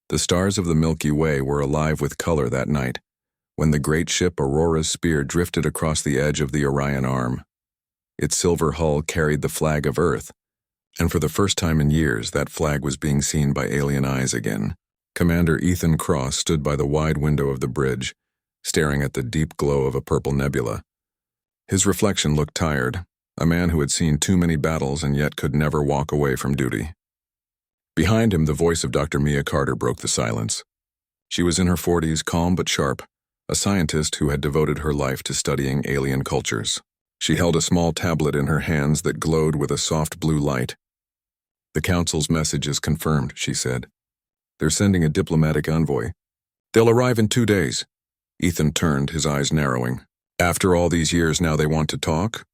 The stars of the Milky Way were alive with color that night, when the great ship Aurora's Spear drifted across the edge of the Orion Arm. Its silver hull carried the flag of Earth, and for the first time in years that flag was being seen by alien eyes again. Commander Ethan Cross stood by the wide window of the bridge, staring at the deep glow of a purple nebula. His reflection looked tired, a man who had seen too many battles and yet could never walk away from duty. Behind him, the voice of Dr. Mia Carter broke the silence. She was in her 40s, calm but sharp, a scientist who had devoted her life to studying alien cultures. She held a small tablet in her hands that glowed with a soft blue light. "The Council's message is confirmed," she said. "They're sending a diplomatic envoy. They'll arrive in 2 days." Ethan turned, his eyes narrowing. "After all these years, now they want to talk?"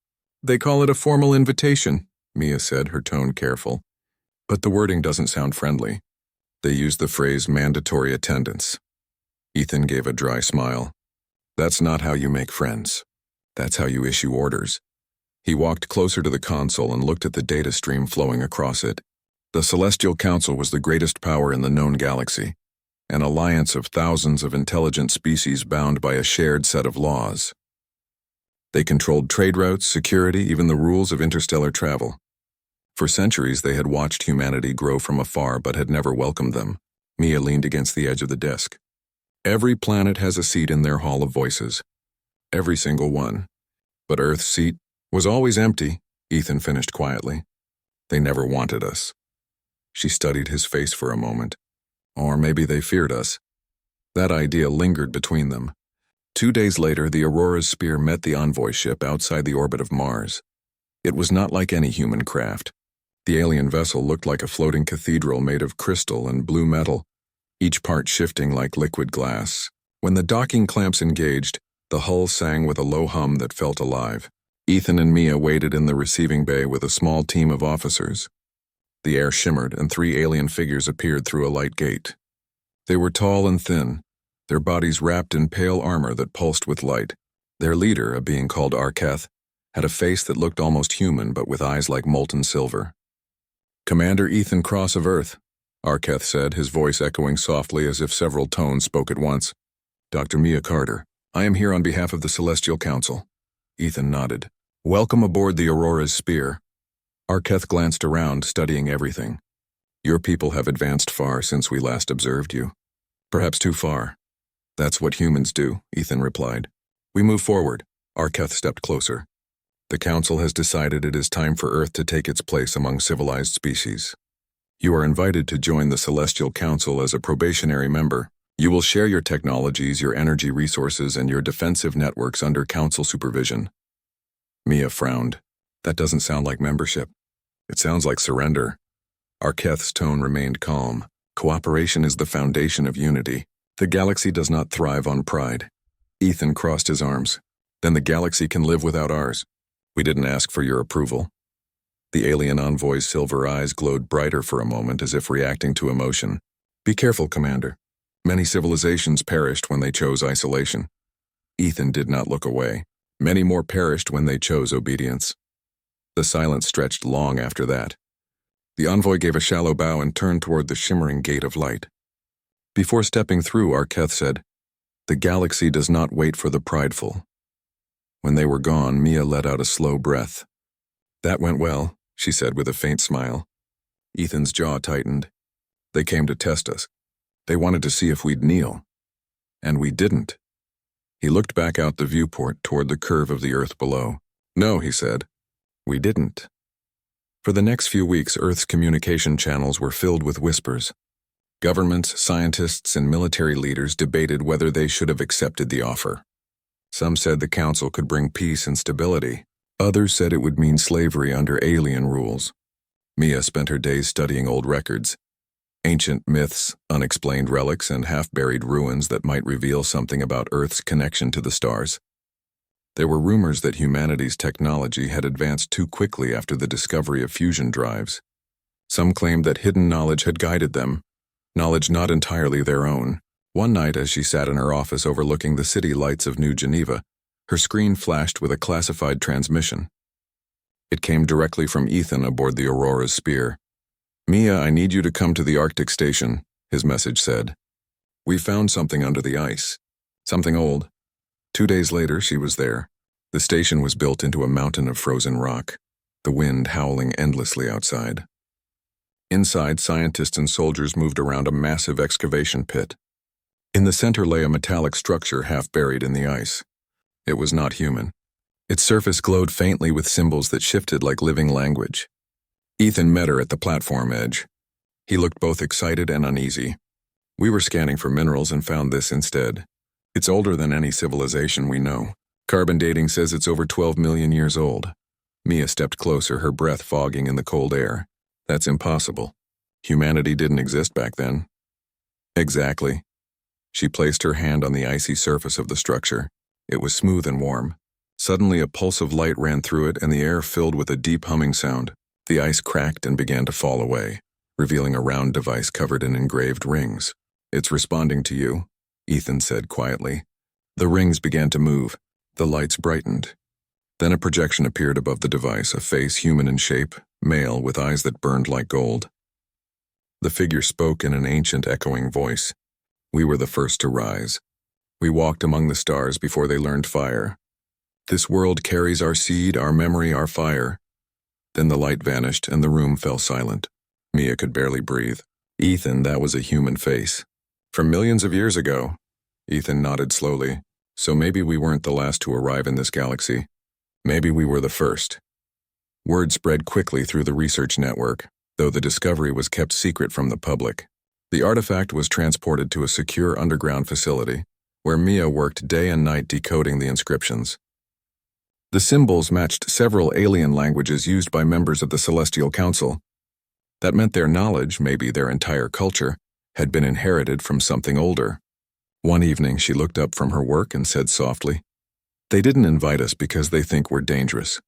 "They call it a formal invitation," Mia said, her tone careful. "But the wording doesn't sound friendly. They use the phrase mandatory attendance." Ethan gave a dry smile. "That's not how you make friends. That's how you issue orders." He walked closer to the console and looked at the data stream flowing across it. The Celestial Council was the greatest power in the known galaxy, an alliance of thousands of intelligent species bound by a shared set of laws. They controlled trade routes, security, even the rules of interstellar travel. For centuries they had watched humanity grow from afar but had never welcomed them. Mia leaned against the edge of the desk. "Every planet has a seat in their hall of voices. Every single one. But Earth's seat was always empty," Ethan finished quietly. "They never wanted us." She studied his face for a moment. Or maybe they feared us. That idea lingered between them. 2 days later, the Aurora's Spear met the envoy ship outside the orbit of Mars. It was not like any human craft. The alien vessel looked like a floating cathedral made of crystal and blue metal, each part shifting like liquid glass. When the docking clamps engaged, the hull sang with a low hum that felt alive. Ethan and Mia waited in the receiving bay with a small team of officers. The air shimmered, and 3 alien figures appeared through a light gate. They were tall and thin, their bodies wrapped in pale armor that pulsed with light. Their leader, a being called Arketh, had a face that looked almost human but with eyes like molten silver. "Commander Ethan Cross of Earth," Arketh said, his voice echoing softly as if several tones spoke at once. "Dr. Mia Carter, I am here on behalf of the Celestial Council." Ethan nodded. "Welcome aboard the Aurora's Spear." Arketh glanced around, studying everything. "Your people have advanced far since we last observed you. Perhaps too far." "That's what humans do," Ethan replied. "We move forward." Arketh stepped closer. "The Council has decided it is time for Earth to take its place among civilized species. You are invited to join the Celestial Council as a probationary member. You will share your technologies, your energy resources, and your defensive networks under Council supervision." Mia frowned. "That doesn't sound like membership. It sounds like surrender." Arketh's tone remained calm. "Cooperation is the foundation of unity. The galaxy does not thrive on pride." Ethan crossed his arms. "Then the galaxy can live without ours. We didn't ask for your approval." The alien envoy's silver eyes glowed brighter for a moment as if reacting to emotion. "Be careful, Commander. Many civilizations perished when they chose isolation." Ethan did not look away. "Many more perished when they chose obedience." The silence stretched long after that. The envoy gave a shallow bow and turned toward the shimmering gate of light. Before stepping through, Arketh said, "The galaxy does not wait for the prideful." When they were gone, Mia let out a slow breath. "That went well," she said with a faint smile. Ethan's jaw tightened. "They came to test us. They wanted to see if we'd kneel. And we didn't." He looked back out the viewport toward the curve of the Earth below. "No," he said. "We didn't." For the next few weeks, Earth's communication channels were filled with whispers. Governments, scientists, and military leaders debated whether they should have accepted the offer. Some said the Council could bring peace and stability. Others said it would mean slavery under alien rules. Mia spent her days studying old records, ancient myths, unexplained relics, and half-buried ruins that might reveal something about Earth's connection to the stars. There were rumors that humanity's technology had advanced too quickly after the discovery of fusion drives. Some claimed that hidden knowledge had guided them, knowledge not entirely their own. One night, as she sat in her office overlooking the city lights of New Geneva, her screen flashed with a classified transmission. It came directly from Ethan aboard the Aurora's Spear. "Mia, I need you to come to the Arctic station. his message said. We found something under the ice. Something old. 2 days later, she was there. The station was built into a mountain of frozen rock, the wind howling endlessly outside. Inside, scientists and soldiers moved around a massive excavation pit. In the center lay a metallic structure half buried in the ice. It was not human. Its surface glowed faintly with symbols that shifted like living language. Ethan met her at the platform edge. He looked both excited and uneasy. We were scanning for minerals and found this instead. It's older than any civilization we know. Carbon dating says it's over 12 million years old. Mia stepped closer, her breath fogging in the cold air. That's impossible. Humanity didn't exist back then. Exactly. She placed her hand on the icy surface of the structure. It was smooth and warm. Suddenly a pulse of light ran through it and the air filled with a deep humming sound. The ice cracked and began to fall away, revealing a round device covered in engraved rings. It's responding to you, Ethan said quietly. The rings began to move. The lights brightened. Then a projection appeared above the device, a face human in shape, male with eyes that burned like gold. The figure spoke in an ancient echoing voice. We were the first to rise. We walked among the stars before they learned fire. This world carries our seed, our memory, our fire. Then the light vanished and the room fell silent. Mia could barely breathe. Ethan, that was a human face. From millions of years ago. Ethan nodded slowly. So maybe we weren't the last to arrive in this galaxy. Maybe we were the first. Word spread quickly through the research network, though the discovery was kept secret from the public. The artifact was transported to a secure underground facility, where Mia worked day and night decoding the inscriptions. The symbols matched several alien languages used by members of the Celestial Council. That meant their knowledge, maybe their entire culture, had been inherited from something older. One evening, she looked up from her work and said softly, "They didn't invite us because they think we're dangerous.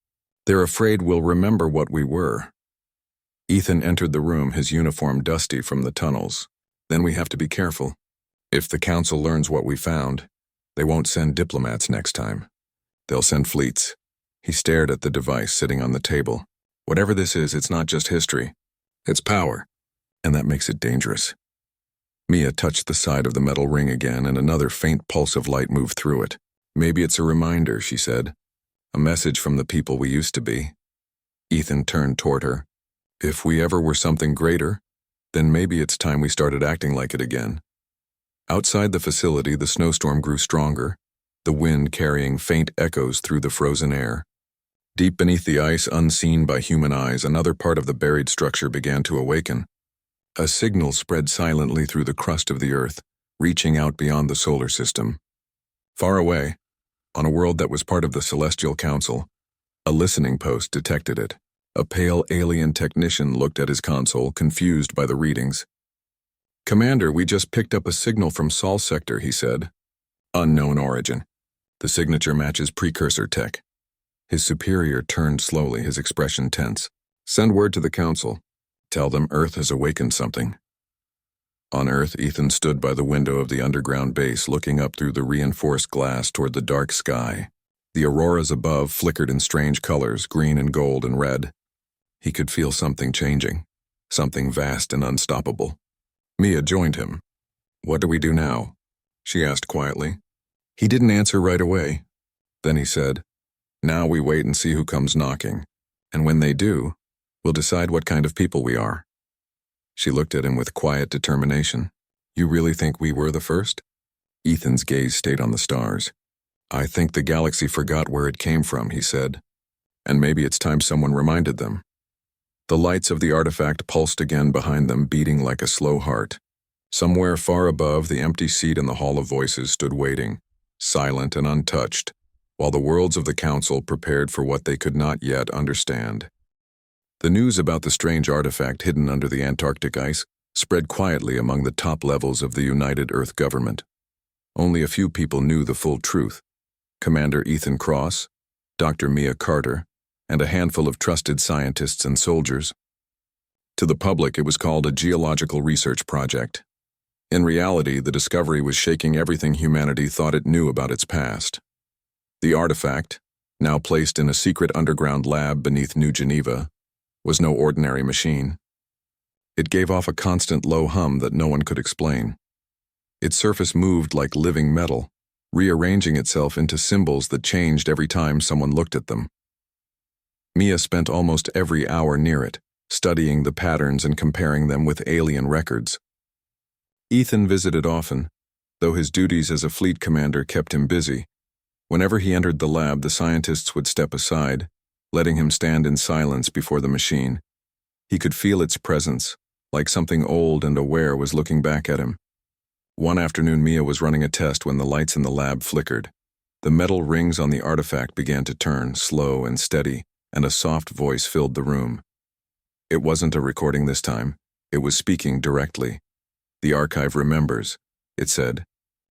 They're afraid we'll remember what we were." Ethan entered the room, his uniform dusty from the tunnels. Then we have to be careful. If the council learns what we found, they won't send diplomats next time. They'll send fleets. He stared at the device sitting on the table. Whatever this is, it's not just history. It's power, and that makes it dangerous. Mia touched the side of the metal ring again, and another faint pulse of light moved through it. Maybe it's a reminder, she said. A message from the people we used to be. Ethan turned toward her. If we ever were something greater, then maybe it's time we started acting like it again. Outside the facility, the snowstorm grew stronger, the wind carrying faint echoes through the frozen air. Deep beneath the ice, unseen by human eyes, another part of the buried structure began to awaken. A signal spread silently through the crust of the earth, reaching out beyond the solar system. Far away, on a world that was part of the Celestial Council, a listening post detected it. A pale alien technician looked at his console, confused by the readings. "Commander, we just picked up a signal from Sol Sector," he said. "Unknown origin. The signature matches precursor tech." His superior turned slowly, his expression tense. "Send word to the council. Tell them Earth has awakened something." On Earth, Ethan stood by the window of the underground base, looking up through the reinforced glass toward the dark sky. The auroras above flickered in strange colors, green and gold and red. He could feel something changing, something vast and unstoppable. Mia joined him. "What do we do now?" she asked quietly. He didn't answer right away. Then he said, "Now we wait and see who comes knocking. And when they do, we'll decide what kind of people we are." She looked at him with quiet determination. "You really think we were the first?" Ethan's gaze stayed on the stars. "I think the galaxy forgot where it came from," he said. "And maybe it's time someone reminded them." The lights of the artifact pulsed again behind them, beating like a slow heart. Somewhere far above, the empty seat in the Hall of Voices stood waiting, silent and untouched, while the worlds of the council prepared for what they could not yet understand. The news about the strange artifact hidden under the Antarctic ice spread quietly among the top levels of the United Earth government. Only a few people knew the full truth. Commander Ethan Cross, Dr. Mia Carter, and a handful of trusted scientists and soldiers. To the public, it was called a geological research project. In reality, the discovery was shaking everything humanity thought it knew about its past. The artifact, now placed in a secret underground lab beneath New Geneva, was no ordinary machine. It gave off a constant low hum that no one could explain. Its surface moved like living metal, rearranging itself into symbols that changed every time someone looked at them. Mia spent almost every hour near it, studying the patterns and comparing them with alien records. Ethan visited often, though his duties as a fleet commander kept him busy. Whenever he entered the lab, the scientists would step aside, letting him stand in silence before the machine. He could feel its presence, like something old and aware was looking back at him. One afternoon, Mia was running a test when the lights in the lab flickered. The metal rings on the artifact began to turn, slow and steady, and a soft voice filled the room. It wasn't a recording this time. It was speaking directly. "The archive remembers," it said.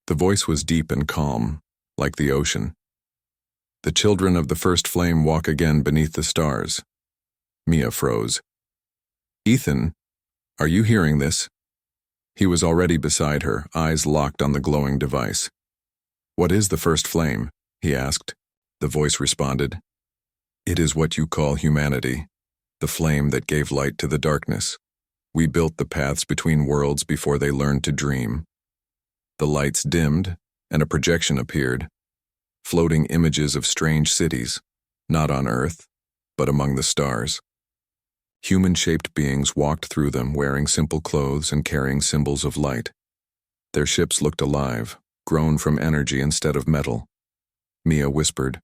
The voice was deep and calm, like the ocean. "The children of the first flame walk again beneath the stars." Mia froze. "Ethan, are you hearing this?" He was already beside her, eyes locked on the glowing device. "What is the first flame?" he asked. The voice responded. "It is what you call humanity, the flame that gave light to the darkness. We built the paths between worlds before they learned to dream." The lights dimmed, and a projection appeared, floating images of strange cities, not on Earth, but among the stars. Human-shaped beings walked through them wearing simple clothes and carrying symbols of light. Their ships looked alive, grown from energy instead of metal. Mia whispered,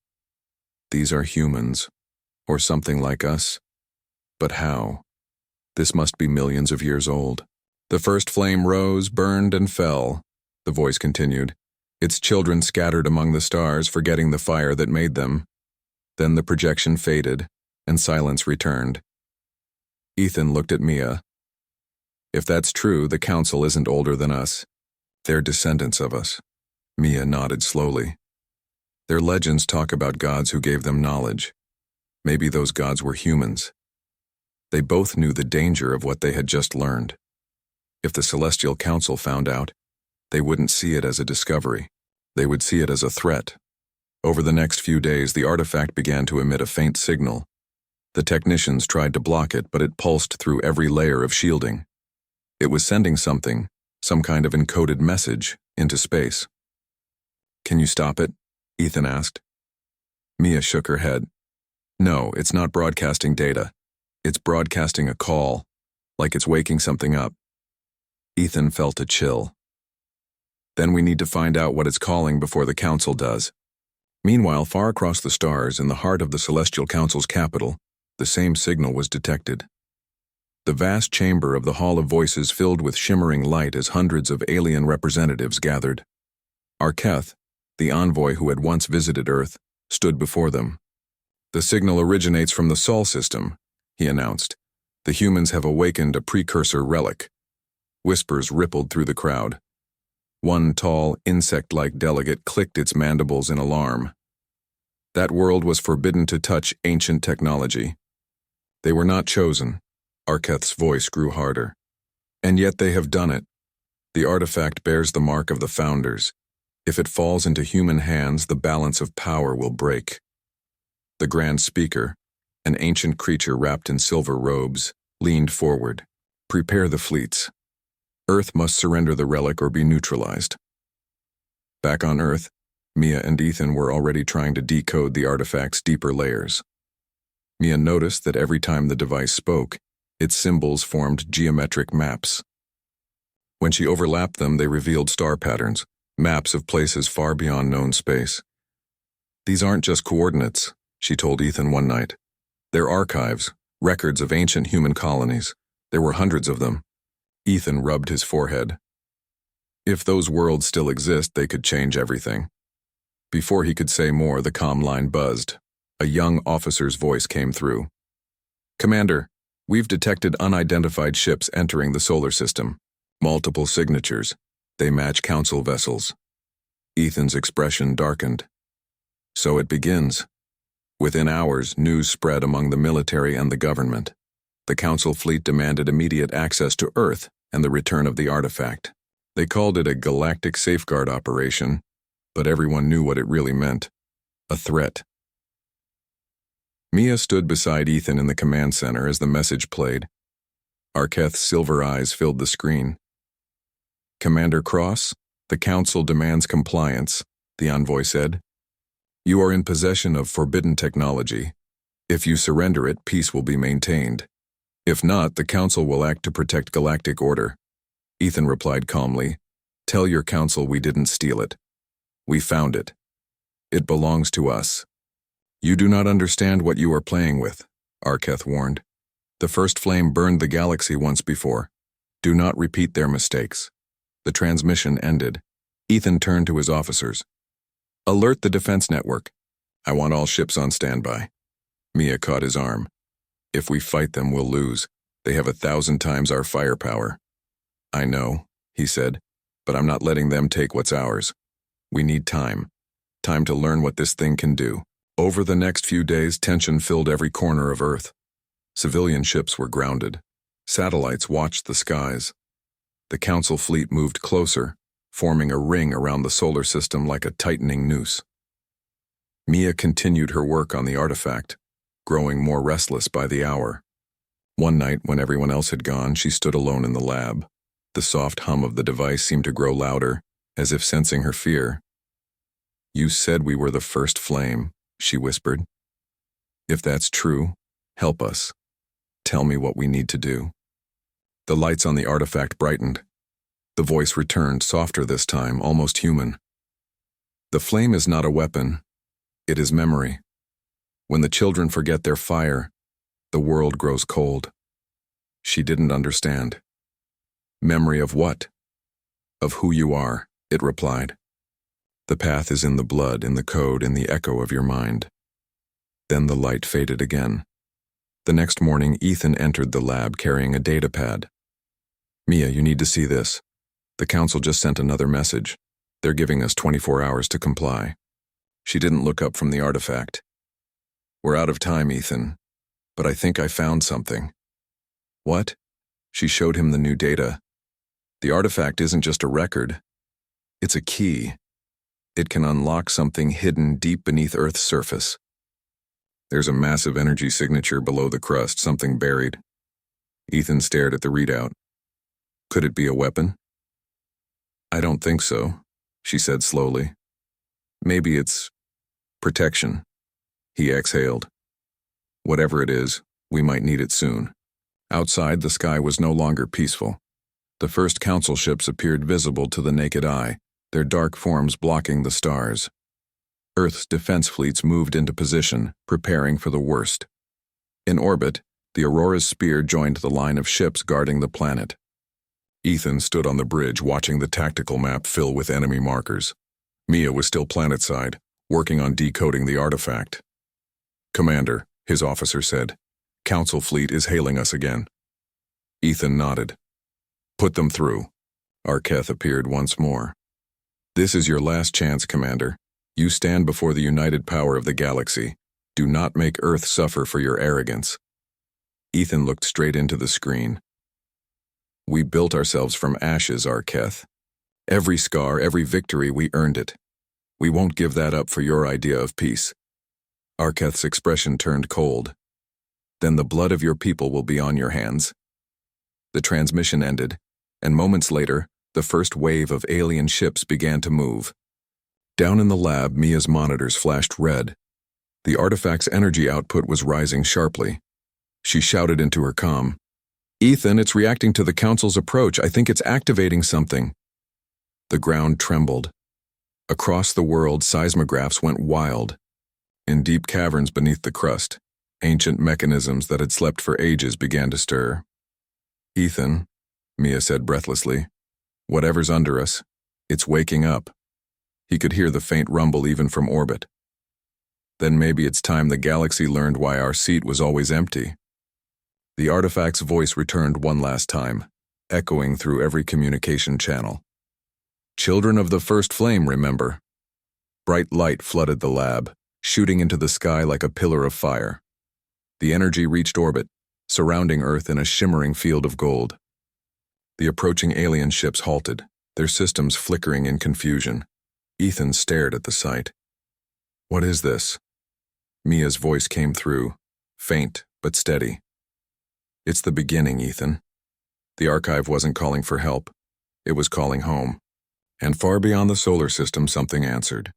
"These are humans, or something like us. But how? This must be millions of years old." "The first flame rose, burned, and fell," the voice continued. "Its children scattered among the stars, forgetting the fire that made them. Then the projection faded, and silence returned." Ethan looked at Mia. "If that's true, the Council isn't older than us. They're descendants of us." Mia nodded slowly. "Their legends talk about gods who gave them knowledge. Maybe those gods were humans." They both knew the danger of what they had just learned. If the Celestial Council found out, they wouldn't see it as a discovery. They would see it as a threat. Over the next few days, the artifact began to emit a faint signal. The technicians tried to block it, but it pulsed through every layer of shielding. It was sending something, some kind of encoded message, into space. "Can you stop it?" Ethan asked. Mia shook her head. "No, it's not broadcasting data. It's broadcasting a call, like it's waking something up." Ethan felt a chill. "Then we need to find out what it's calling before the Council does." Meanwhile, far across the stars, in the heart of the Celestial Council's capital, the same signal was detected. The vast chamber of the Hall of Voices filled with shimmering light as hundreds of alien representatives gathered. Arketh, the envoy who had once visited Earth, stood before them. "The signal originates from the Sol system," he announced. "The humans have awakened a precursor relic." Whispers rippled through the crowd. One tall, insect-like delegate clicked its mandibles in alarm. That world was forbidden to touch ancient technology. They were not chosen. Arketh's voice grew harder. And yet they have done it. The artifact bears the mark of the founders. If it falls into human hands, the balance of power will break. The Grand Speaker, an ancient creature wrapped in silver robes, leaned forward. "Prepare the fleets. Earth must surrender the relic or be neutralized." Back on Earth, Mia and Ethan were already trying to decode the artifact's deeper layers. Mia noticed that every time the device spoke, its symbols formed geometric maps. When she overlapped them, they revealed star patterns, maps of places far beyond known space. "These aren't just coordinates," she told Ethan one night. "They're archives, records of ancient human colonies. There were hundreds of them." Ethan rubbed his forehead. If those worlds still exist, they could change everything. Before he could say more, the comm line buzzed. A young officer's voice came through. "Commander, we've detected unidentified ships entering the solar system. Multiple signatures. They match Council vessels." Ethan's expression darkened. "So it begins." Within hours, news spread among the military and the government. The Council fleet demanded immediate access to Earth and the return of the artifact. They called it a Galactic safeguard operation, but everyone knew what it really meant: a threat. Mia stood beside Ethan in the command center as the message played. Arketh's silver eyes filled the screen. Commander Cross, the Council demands compliance, the envoy said. You are in possession of forbidden technology. If you surrender it, peace will be maintained. If not, the Council will act to protect galactic order. Ethan replied calmly, Tell your Council we didn't steal it. We found it. It belongs to us. You do not understand what you are playing with, Arketh warned. The first flame burned the galaxy once before. Do not repeat their mistakes. The transmission ended. Ethan turned to his officers. Alert the defense network. I want all ships on standby. Mia caught his arm. If we fight them, we'll lose. They have 1,000 times our firepower. I know, he said, but I'm not letting them take what's ours. We need time. Time to learn what this thing can do. Over the next few days, tension filled every corner of Earth. Civilian ships were grounded. Satellites watched the skies. The Council fleet moved closer, forming a ring around the solar system like a tightening noose. Mia continued her work on the artifact, growing more restless by the hour. One night, when everyone else had gone, she stood alone in the lab. The soft hum of the device seemed to grow louder, as if sensing her fear. You said we were the first flame, she whispered. If that's true, help us. Tell me what we need to do. The lights on the artifact brightened. The voice returned, softer this time, almost human. The flame is not a weapon. It is memory. When the children forget their fire, the world grows cold. She didn't understand. Memory of what? Of who you are, it replied. The path is in the blood, in the code, in the echo of your mind. Then the light faded again. The next morning, Ethan entered the lab carrying a datapad. Mia, you need to see this. The Council just sent another message. They're giving us 24 hours to comply. She didn't look up from the artifact. We're out of time, Ethan, but I think I found something. What? She showed him the new data. The artifact isn't just a record. It's a key. It can unlock something hidden deep beneath Earth's surface. There's a massive energy signature below the crust, something buried. Ethan stared at the readout. Could it be a weapon? I don't think so, she said slowly. Maybe it's protection. He exhaled. Whatever it is, we might need it soon. Outside, the sky was no longer peaceful. The first Council ships appeared visible to the naked eye, their dark forms blocking the stars. Earth's defense fleets moved into position, preparing for the worst. In orbit, the Aurora's spear joined the line of ships guarding the planet. Ethan stood on the bridge watching the tactical map fill with enemy markers. Mia was still planetside, working on decoding the artifact. Commander, his officer said, Council fleet is hailing us again. Ethan nodded. Put them through. Arketh appeared once more. This is your last chance, Commander. You stand before the united power of the galaxy. Do not make Earth suffer for your arrogance. Ethan looked straight into the screen. We built ourselves from ashes, Arketh. Every scar, every victory, we earned it. We won't give that up for your idea of peace. Arketh's expression turned cold. Then the blood of your people will be on your hands. The transmission ended, and moments later, the first wave of alien ships began to move. Down in the lab, Mia's monitors flashed red. The artifact's energy output was rising sharply. She shouted into her comm, Ethan, it's reacting to the Council's approach. I think it's activating something. The ground trembled. Across the world, seismographs went wild. In deep caverns beneath the crust, ancient mechanisms that had slept for ages began to stir. Ethan, Mia said breathlessly, whatever's under us, it's waking up. He could hear the faint rumble even from orbit. Then maybe it's time the galaxy learned why our seat was always empty. The artifact's voice returned one last time, echoing through every communication channel. Children of the first flame, remember. Bright light flooded the lab, shooting into the sky like a pillar of fire. The energy reached orbit, surrounding Earth in a shimmering field of gold. The approaching alien ships halted, their systems flickering in confusion. Ethan stared at the sight. What is this? Mia's voice came through, faint but steady. It's the beginning, Ethan. The archive wasn't calling for help. It was calling home. And far beyond the solar system, something answered.